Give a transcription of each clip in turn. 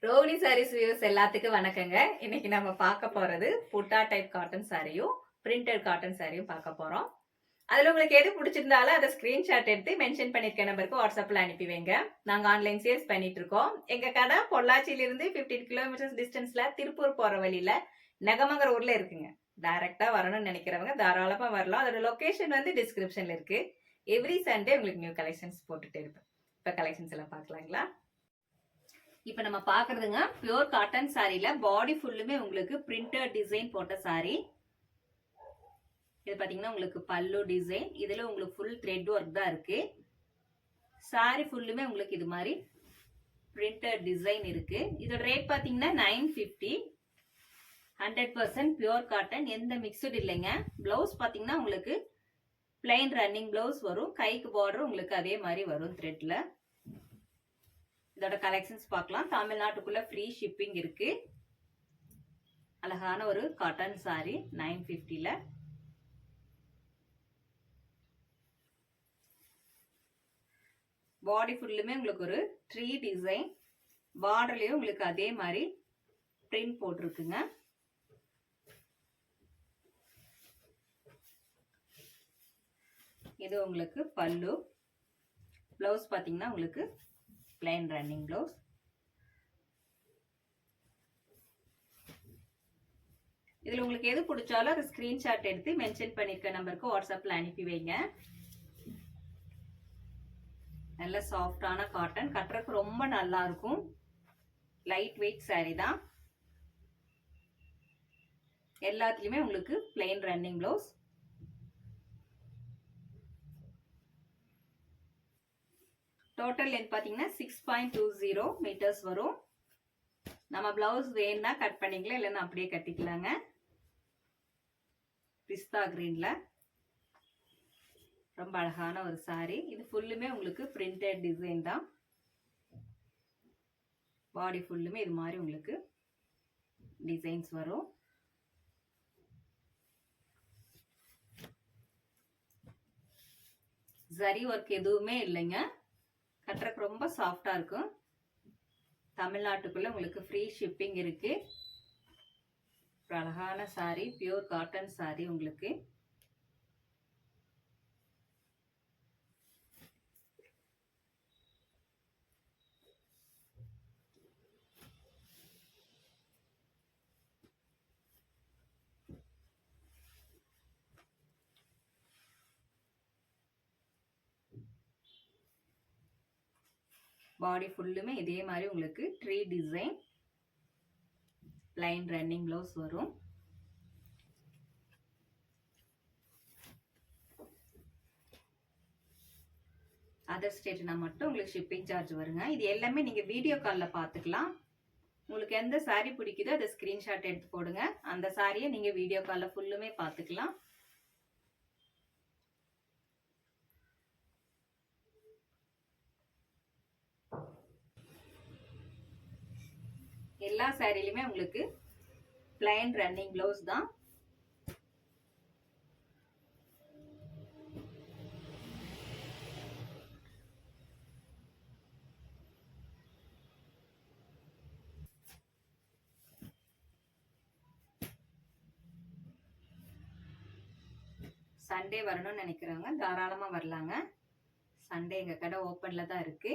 Rohini saris views எல்லாத்துக்கும் வணக்கங்க. இன்னைக்கு நம்ம பார்க்க போறது புட்டா டைப் காட்டன் சாரியும் பிரிண்டட் காட்டன் சாரியும் பார்க்க போறோம். அதுல உங்களுக்கு எது பிடிச்சிருந்தாலும் அதை ஸ்கிரீன்ஷாட் எடுத்து மென்ஷன் பண்ணிருக்க நம்பருக்கு வாட்ஸ்அப்ல அனுப்பி வைங்க. நாங்க ஆன்லைன் சேல்ஸ் பண்ணிட்டு இருக்கோம். எங்க கடை பொள்ளாச்சியில இருந்து 15 கிலோமீட்டர்ஸ் டிஸ்டன்ஸ்ல திருப்பூர் போற வழியில நெகமங்கர ஊர்ல இருக்குங்க. டைரக்டா வரணும்னு நினைக்கிறவங்க தாராளமா வரலாம். அதோட லொகேஷன் வந்து டிஸ்கிரிப்ஷன்ல இருக்கு. எவ்ரி சண்டே உங்களுக்கு நியூ கலெக்ஷன்ஸ் போட்டுட்டு இருப்பேன். இப்ப கலெக்ஷன்ஸ் எல்லாம் பார்க்கலாங்களா? இப்ப நம்ம பாக்குறதுங்க பியூர் காட்டன் சாரில பாடி ஃபுல்லுமே உங்களுக்கு பிரிண்டட் டிசைன் போட்ட சாரி. இது பாத்தீங்கன்னா உங்களுக்கு பல்லு டிசைன். இதுல உங்களுக்கு ஃபுல் த்ரெட் ஒர்க் தான் இருக்கு. சாரி ஃபுல்லுமே உங்களுக்கு இது மாதிரி பிரிண்டட் டிசைன் இருக்கு. இதோட ரேட் பாத்தீங்கன்னா 950. 100% பியூர் காட்டன், எந்த மிக்சட் இல்லைங்க. பிளவுஸ் பாத்தீங்கன்னா உங்களுக்கு பிளைன் ரன்னிங் பிளவுஸ் வரும். கைக்கு பார்டர் உங்களுக்கு அதே மாதிரி வரும் த்ரெட்ல. இதோட கலெக்ஷன்ஸ் பார்க்கலாம். தமிழ்நாட்டுக்குள்ள ஃப்ரீ ஷிப்பிங் இருக்கு. அழகான ஒரு காட்டன் சாரி 950ல. பாடி ஃபுல்லுமே உங்களுக்கு ஒரு ட்ரீ டிசைன். பார்டர்லயும் உங்களுக்கு அதே மாதிரி பிரிண்ட் போட்டிருக்குங்க. இது உங்களுக்கு பல்லு. பிளவுஸ் பாத்தீங்கன்னா உங்களுக்கு பிளைன் ரன்னிங் பிளவுஸ். இதுல உங்களுக்கு எது பிடிச்சாலும் அதை ஸ்கிரீன்ஷாட் எடுத்து மென்ஷன் பண்ணிருக்க நம்பருக்கு வாட்ஸ்அப்ல அனுப்பி வைங்க. நல்ல சாஃப்டான காட்டன், கட்டுறதுக்கு ரொம்ப நல்லா இருக்கும். லைட் வெயிட் சாரி தான். எல்லாத்துலயுமே உங்களுக்கு plain running blouse. Total length பாத்தீங்கன்னா 6.20 மீட்டர்ஸ் வரும். நம்ம பிளவுஸ் வேணும்னா கட் பண்ணிக்கலாம், இல்லைன்னா அப்படியே கட்டிக்கலாங்க. பிஸ்தா கிரீன்ல ரொம்ப அழகான ஒரு சாரி. இது ஃபுல்லுமே உங்களுக்கு பிரிண்டட் டிசைன் தான். பாடி ஃபுல்லுமே இது மாதிரி உங்களுக்கு டிசைன்ஸ் வரும். ஜரி ஒர்க் எதுவுமே இல்லைங்க. கட்டுறதுக்கு ரொம்ப சாஃப்டா இருக்கும். தமிழ்நாட்டுக்குள்ள உங்களுக்கு ஃப்ரீ ஷிப்பிங் இருக்கு. ஒரு அழகான சாரி, பியூர் காட்டன் சாரி உங்களுக்கு. பாடி ஃபுல்லுமே இதே மாதிரி உங்களுக்கு tree design, plain running blouse வரும். அதர் ஸ்டேட்னா மட்டும் உங்களுக்கு ஷிப்பிங் சார்ஜ் வருங்க. இது எல்லாமே நீங்க வீடியோ கால்ல பாத்துக்கலாம். உங்களுக்கு எந்த சாரி பிடிக்குதோ அதை ஸ்கிரீன்ஷாட் எடுத்து போடுங்க. அந்த சாரியை நீங்க வீடியோ கால்ல ஃபுல்லுமே பாத்துக்கலாம். எல்லா சாரிலுமே உங்களுக்கு பிளைன் ரன்னிங் பிளவுஸ் தான். சண்டே வரணும்னு நினைக்கிறவங்க தாராளமா வரலாங்க. சண்டே எங்க கடை ஓப்பன்ல தான் இருக்கு.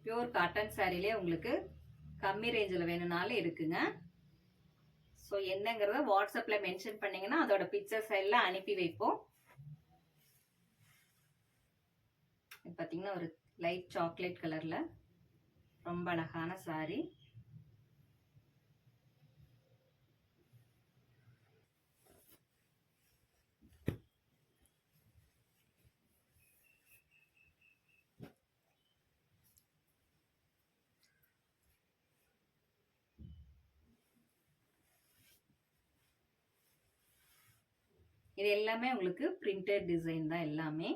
பியூர் காட்டன் சாரிலே உங்களுக்கு கம்மி ரேஞ்சில் வேணும்னாலும் இருக்குங்க. ஸோ என்னங்கிறத வாட்ஸ்அப்ல மென்ஷன் பண்ணீங்கன்னா அதோட பிக்சர்ஸ் எல்லாம் அனுப்பி வைப்போம். பார்த்தீங்கன்னா ஒரு லைட் சாக்லேட் கலர்ல ரொம்ப அழகான சாரி. இது எல்லாமே உங்களுக்கு பிரிண்டட் டிசைன் தான் எல்லாமே.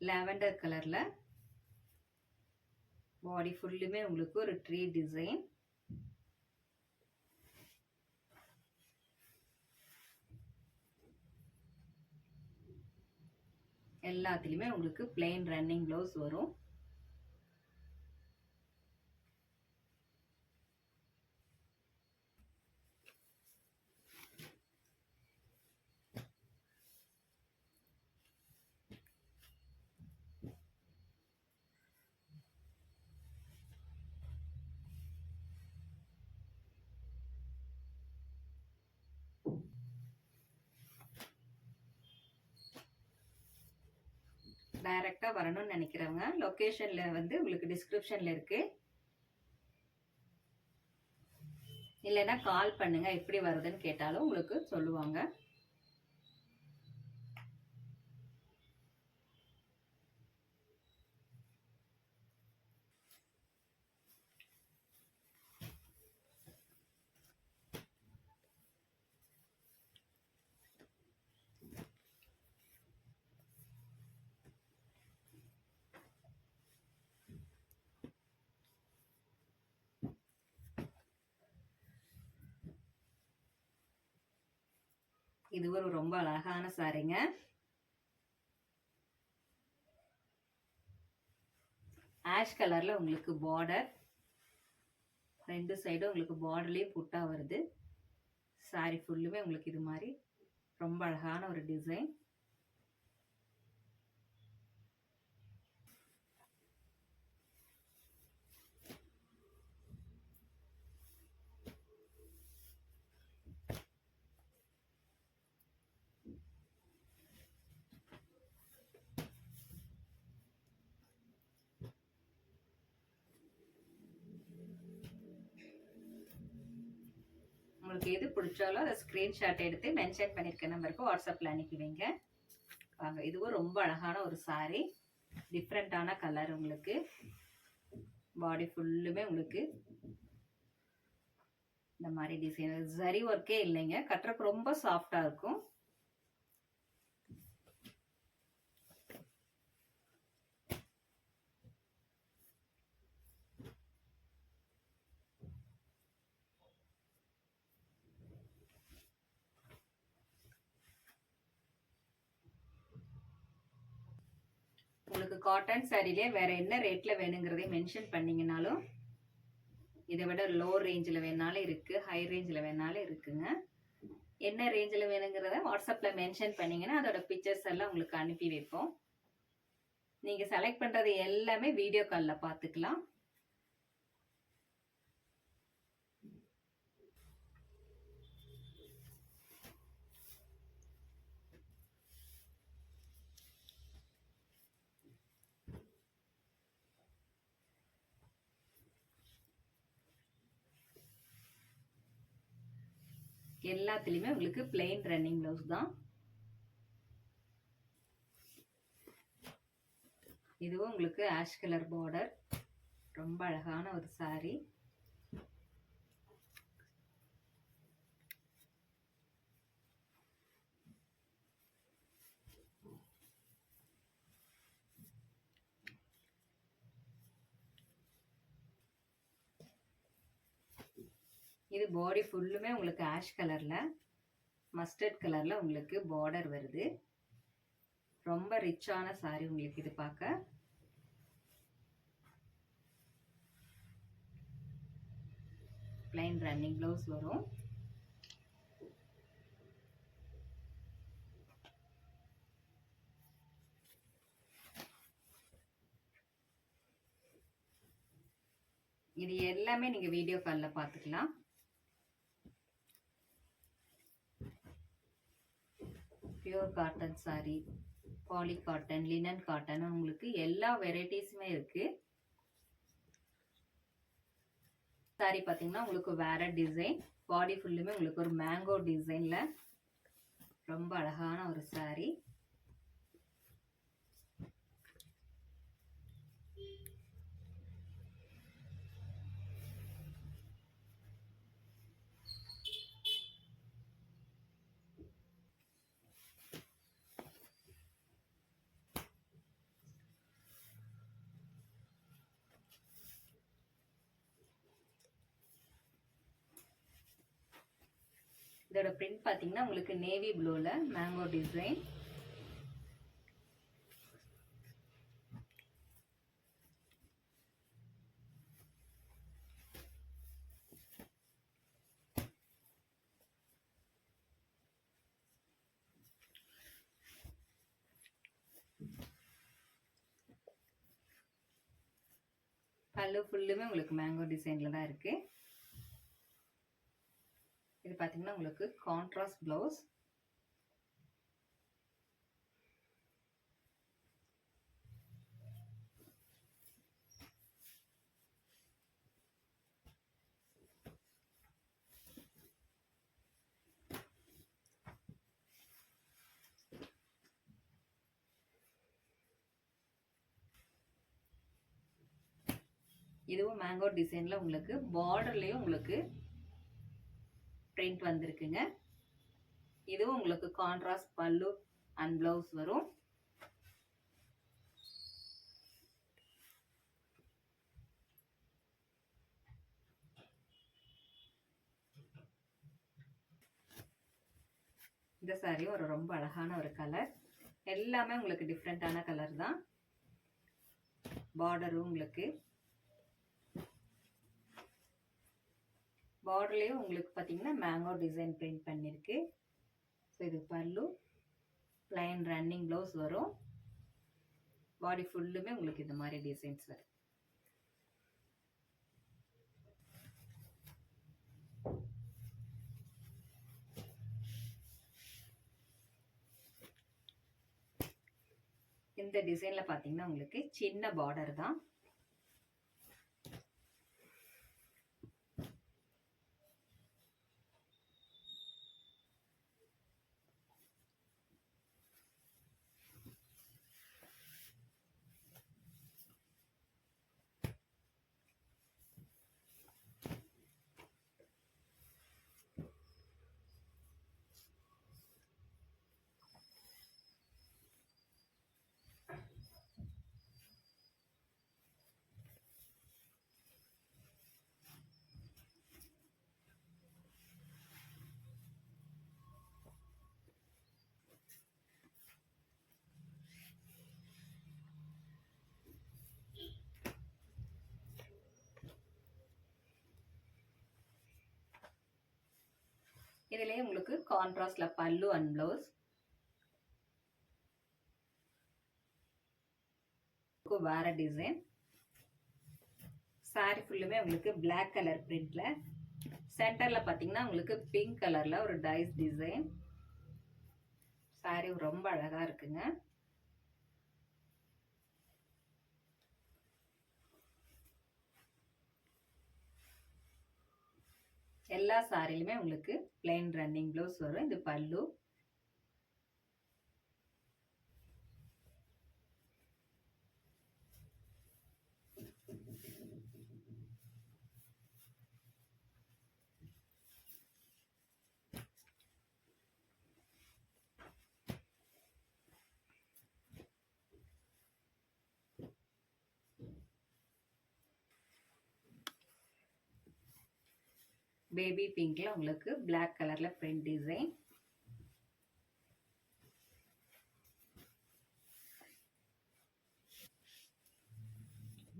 லாவெண்டர் கலர்ல பாடி ஃபுல்லுமே உங்களுக்கு ஒரு ட்ரீ டிசைன். எல்லாத்துலயுமே உங்களுக்கு பிளெயின் ரன்னிங் ப்ளவுஸ் வரும். டைரக்டா வரணும்னு நினைக்கிறவங்க லொகேஷன்ல வந்து உங்களுக்கு டிஸ்கிரிப்ஷன்ல இருக்கு. இல்லைன்னா கால் பண்ணுங்க, எப்படி வருதுன்னு கேட்டாலும் உங்களுக்கு சொல்லுவாங்க. இது ஒரு ரொம்ப அழகான சாரிங்க. ஆஷ் கலர்ல உங்களுக்கு பார்டர், ரெண்டு சைடும் உங்களுக்கு பார்டர்லயே புட்டா வருது. சாரி ஃபுல்லுமே உங்களுக்கு இது மாதிரி ரொம்ப அழகான ஒரு டிசைன். உங்களுக்கு எது பிடிச்சாலும் அதை ஸ்கிரீன்ஷாட் எடுத்து மென்ஷன் பண்ணியிருக்க நம்பருக்கு வாட்ஸ்அப்பில் அனுப்பி வைங்க. வாங்க, இதுவும் ரொம்ப அழகான ஒரு சாரி, டிஃப்ரெண்ட்டான கலர். உங்களுக்கு பாடி ஃபுல்லுமே உங்களுக்கு இந்த மாதிரி டிசைன், ஜரி ஒர்க்கே இல்லைங்க, கட்டுறதுக்கு ரொம்ப சாஃப்டா இருக்கும். உங்களுக்கு காட்டன் சாரிலே வேற என்ன ரேட்ல வேணுங்கிறதை மென்ஷன் பண்ணீங்கனாலும், இதை விட லோ ரேஞ்சில் வேணாலும் இருக்கு, ஹை ரேஞ்சில் வேணாலும் இருக்குங்க. என்ன ரேஞ்சில் வேணுங்கிறத வாட்ஸ்அப்பில் மென்ஷன் பண்ணீங்கன்னா அதோட பிக்சர்ஸ் எல்லாம் உங்களுக்கு அனுப்பி வைப்போம். நீங்கள் செலக்ட் பண்ணுறது எல்லாமே வீடியோ காலில் பார்த்துக்கலாம். எல்லாத்துலேயுமே உங்களுக்கு பிளெயின் ரன்னிங் ப்ளவுஸ் தான். இதுவும் உங்களுக்கு ஆஷ் கலர் பார்டர், ரொம்ப அழகான ஒரு சாரி. இது பாடி ஃபுல்லுமே உங்களுக்கு ஆஷ் கலர்ல, மஸ்டர்ட் கலர்ல உங்களுக்கு பார்டர் வருது. ரொம்ப ரிச்சான சாரி உங்களுக்கு இது பார்க்க. பிளைன் ரன்னிங் ப்ளவுஸ் வரும். இது எல்லாமே நீங்க வீடியோ கால்ல பார்த்துக்கலாம். Pure cotton sari, poly cotton, linen cotton, உங்களுக்கு எல்லா வெரைட்டிஸுமே இருக்கு. சாரி பார்த்தீங்கன்னா உங்களுக்கு வேற டிசைன், பாடி ஃபுல்லுமே உங்களுக்கு ஒரு மேங்கோ டிசைன்ல ரொம்ப அழகான ஒரு சாரி. இதோட பிரிண்ட் பார்த்தீங்கன்னா உங்களுக்கு நேவி ப்ளூல மேங்கோ டிசைன். பல்லு ஃபுல்லுமே உங்களுக்கு மேங்கோ டிசைன்ல தான் இருக்கு. இது பார்த்தீங்கன்னா உங்களுக்கு கான்ட்ராஸ்ட் ப்ளவுஸ். இதுவும் மேங்கோ டிசைன்ல உங்களுக்கு பார்டர்லயும் உங்களுக்கு பிரிண்ட் வந்திருக்குங்க. இதுவும் உங்களுக்கு கான்ட்ராஸ்ட் பல்லு அண்ட் பிளவுஸ் வரும். இந்த சாரியும் ஒரு ரொம்ப அழகான ஒரு கலர். எல்லாமே உங்களுக்கு டிஃப்ரெண்டான கலர் தான். பார்டரும் உங்களுக்கு பார்டர்லேயும் உங்களுக்கு பார்த்தீங்கன்னா மேங்கோ டிசைன் பிரிண்ட் பண்ணியிருக்கு. ஸோ இது பல்லு, பிளைன் ரன்னிங் ப்ளவுஸ் வரும். பாடி ஃபுல்லுமே உங்களுக்கு இந்த மாதிரி டிசைன்ஸ் வரும். இந்த டிசைன்ல பார்த்தீங்கன்னா உங்களுக்கு சின்ன பார்டர் தான். இதுலயே உங்களுக்கு கான்ட்ராஸ்ட்ல பல்லு அண்ட் பிளவுஸ். வேற டிசைன். சாரி ஃபுல்லுமே உங்களுக்கு பிளாக் கலர் பிரிண்ட்ல, சென்டர்ல பாத்தீங்கன்னா உங்களுக்கு பிங்க் கலர்ல ஒரு டைஸ் டிசைன். சாரி ரொம்ப அழகா இருக்குங்க. எல்லா சாரிலுமே உங்களுக்கு பிளைன் ரன்னிங் ப்ளவுஸ் வரும். இது பல்லு. பேபி பிங்க்ல உங்களுக்கு பிளாக் கலர்ல print design.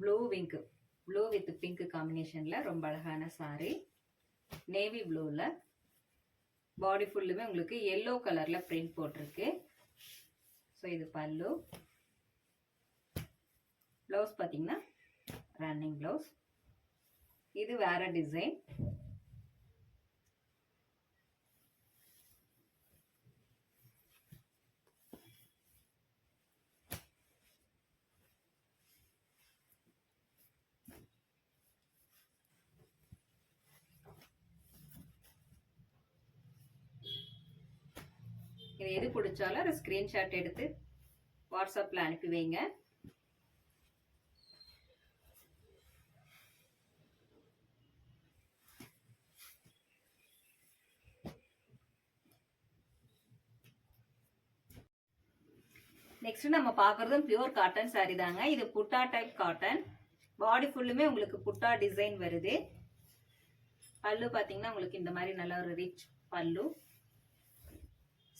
Blue with pink காம்பினேஷன்ல ரொம்ப அழகான சாரி. நேவி ப்ளூல பாடி ஃபுல்லுமே உங்களுக்கு எல்லோ கலர்ல பிரிண்ட் போட்டிருக்கு. ஸோ இது பல்லு. பிளவுஸ் பார்த்தீங்கன்னா ரன்னிங் பிளவுஸ். இது வேற டிசைன். இது எது பிடிச்சாலும் ஒரு ஸ்கிரீன்ஷாட் எடுத்து வாட்ஸ்அப்ல அனுப்பி வைங்க. நெக்ஸ்ட் நம்ம பார்க்கறதும் பியூர் காட்டன் சாரி தாங்க. இது புட்டா டைப் காட்டன். பாடி ஃபுல்லுமே உங்களுக்கு புட்டா டிசைன் வருது. பல்லு பார்த்தீங்கன்னா உங்களுக்கு இந்த மாதிரி நல்ல ஒரு ரிச் பல்லு.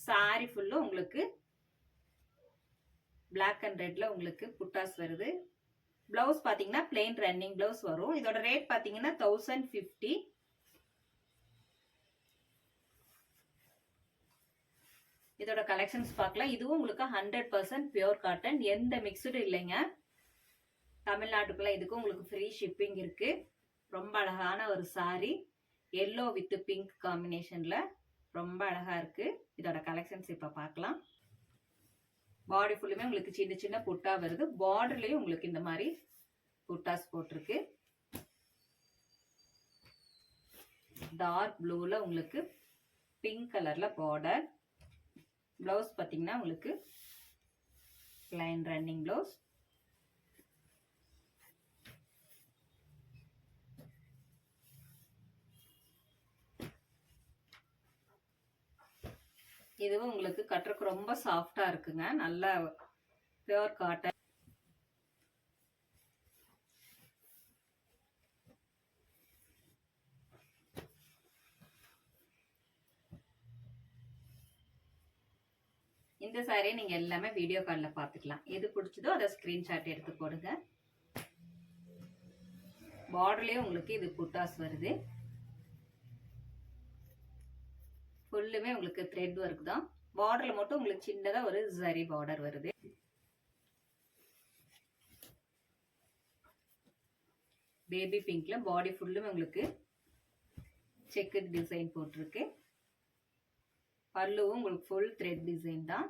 சாரி ஃபுல்லும் உங்களுக்கு பிளாக் அண்ட் ரெட்ல உங்களுக்கு புட்டாஸ் வருது. பிளவுஸ் பாத்தீங்கன்னா பிளெயின் ரன்னிங் பிளவுஸ் வரும். இதோட ரேட் பாத்தீங்கன்னா 1050. இதோட கலெக்ஷன்ஸ் பார்க்கலாம். இதுவும் உங்களுக்கு 100% பியூர் காட்டன், எந்த மிக்சடும் இல்லைங்க. தமிழ்நாட்டுக்குள்ள இதுக்கும் உங்களுக்கு ஃப்ரீ ஷிப்பிங் இருக்கு. ரொம்ப அழகான ஒரு சாரி, எல்லோ வித் பிங்க் காம்பினேஷன்ல ரொம்ப அழகா இருக்கு. இதோட கலெக்ஷன்ஸ் இப்ப பார்க்கலாம். பாடி ஃபுல்லுமே உங்களுக்கு சின்ன சின்ன புட்டா வருது. பார்டர்லயும் உங்களுக்கு இந்த மாதிரி புட்டாஸ் போட்டிருக்கு. டார்க் ப்ளூல உங்களுக்கு பிங்க் கலர்ல பார்டர். பிளவுஸ் பாத்தீங்கன்னா உங்களுக்கு பிளைன் ரன்னிங் பிளவுஸ். இதுவும் உங்களுக்கு கட்டுறதுக்கு ரொம்ப சாஃப்டா இருக்குங்க. நல்ல பியூர் காட்டன். இந்த சாரியை நீங்க எல்லாமே வீடியோ கால்ல பாத்துக்கலாம். எது பிடிச்சதோ அதை ஸ்கிரீன்ஷாட் எடுத்து போடுங்க. பார்டர்லயே உங்களுக்கு இது புட்டாஸ் வருது. ஃபுல்லுமே உங்களுக்கு த்ரெட் ஒர்க் தான். பார்டர்ல மட்டும் உங்களுக்கு சின்னதா ஒரு ஜரி பார்டர் வருது. பேபி பிங்க்ல பாடி ஃபுல்லுமே உங்களுக்கு செக்குட் டிசைன் போட்டிருக்கு. பல்லுவும் உங்களுக்கு ஃபுல் த்ரெட் டிசைன் தான்.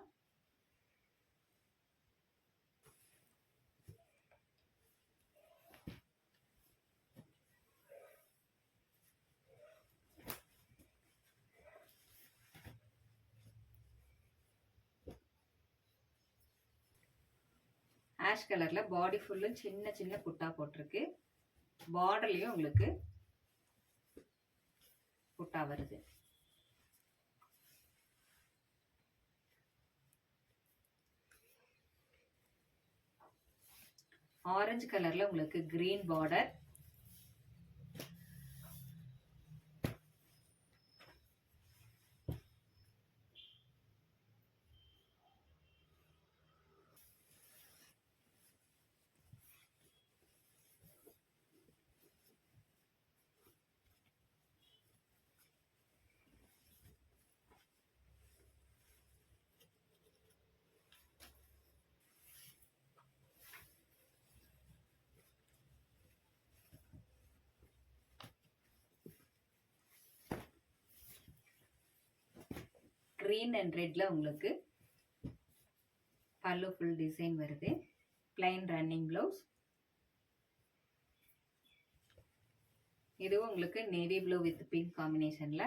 ஆஷ் கலர்ல பாடி ஃபுல்லும் சின்ன சின்ன புட்டா போட்டிருக்கு. பார்டர்லயும் உங்களுக்கு புட்டா வருது. ஆரஞ்சு கலர்ல உங்களுக்கு கிரீன் பார்டர். கிரீன் அண்ட் ரெட்ல உங்களுக்கு பல்லு ஃபுல் டிசைன் வருது. Plain running blouse. இதுவும் உங்களுக்கு நேவி ப்ளூ வித் பிங்க் காம்பினேஷன்ல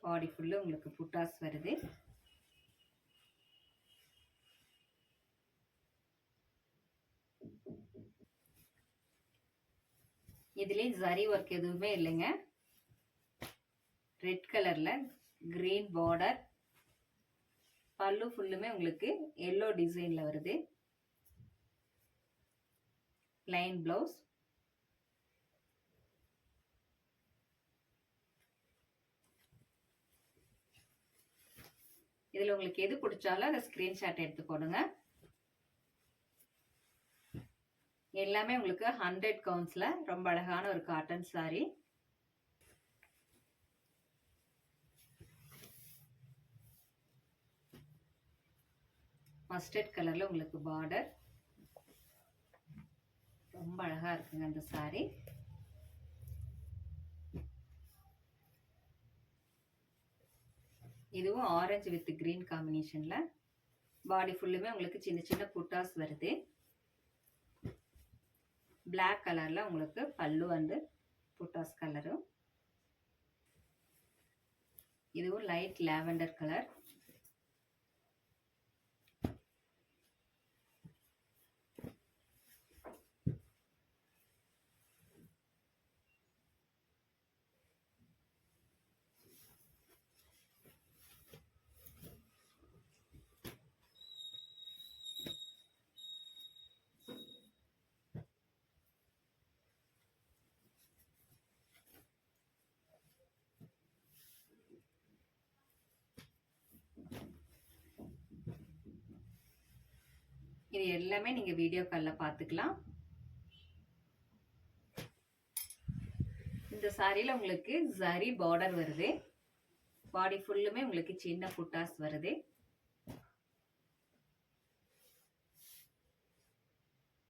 பாடி ஃபுல்லு உங்களுக்கு புட்டாஸ் வருது. இதுலயே ஜரி ஒர்க் எதுவுமே இல்லைங்க. ரெட் கலர்ல கிரீன் பார்டர். பல்லு ஃபுல்லுமே உங்களுக்கு எல்லோ டிசைன்ல வருது. Plain blouse. இதுல உங்களுக்கு எது பிடிச்சாலும் அதை ஸ்கிரீன்ஷாட் எடுத்து போடுங்க. எல்லாமே உங்களுக்கு 100 கவுண்ட்ஸ்ல ரொம்ப அழகான ஒரு காட்டன் சாரி. மஸ்டர்ட் கலர்ல உங்களுக்கு பார்டர். ரொம்ப அழகா இருக்குங்க அந்த சாரி. இதுவும் ஆரஞ்சு வித் கிரீன் காம்பினேஷன்ல பாடி ஃபுல்லுமே உங்களுக்கு சின்ன சின்ன புட்டாஸ் வருது. பிளாக் கலர்ல உங்களுக்கு பல்லு வந்து புட்டாஸ் கலரும். இதுவும் லைட் லாவெண்டர் கலர். இது எல்லாமே நீங்க வீடியோ கால்ல பாத்துக்கலாம். இந்த சாரியில உங்களுக்கு ஜரி பார்டர் வருது. பாடி ஃபுல்லுமே உங்களுக்கு சின்ன புட்டாஸ் வருது.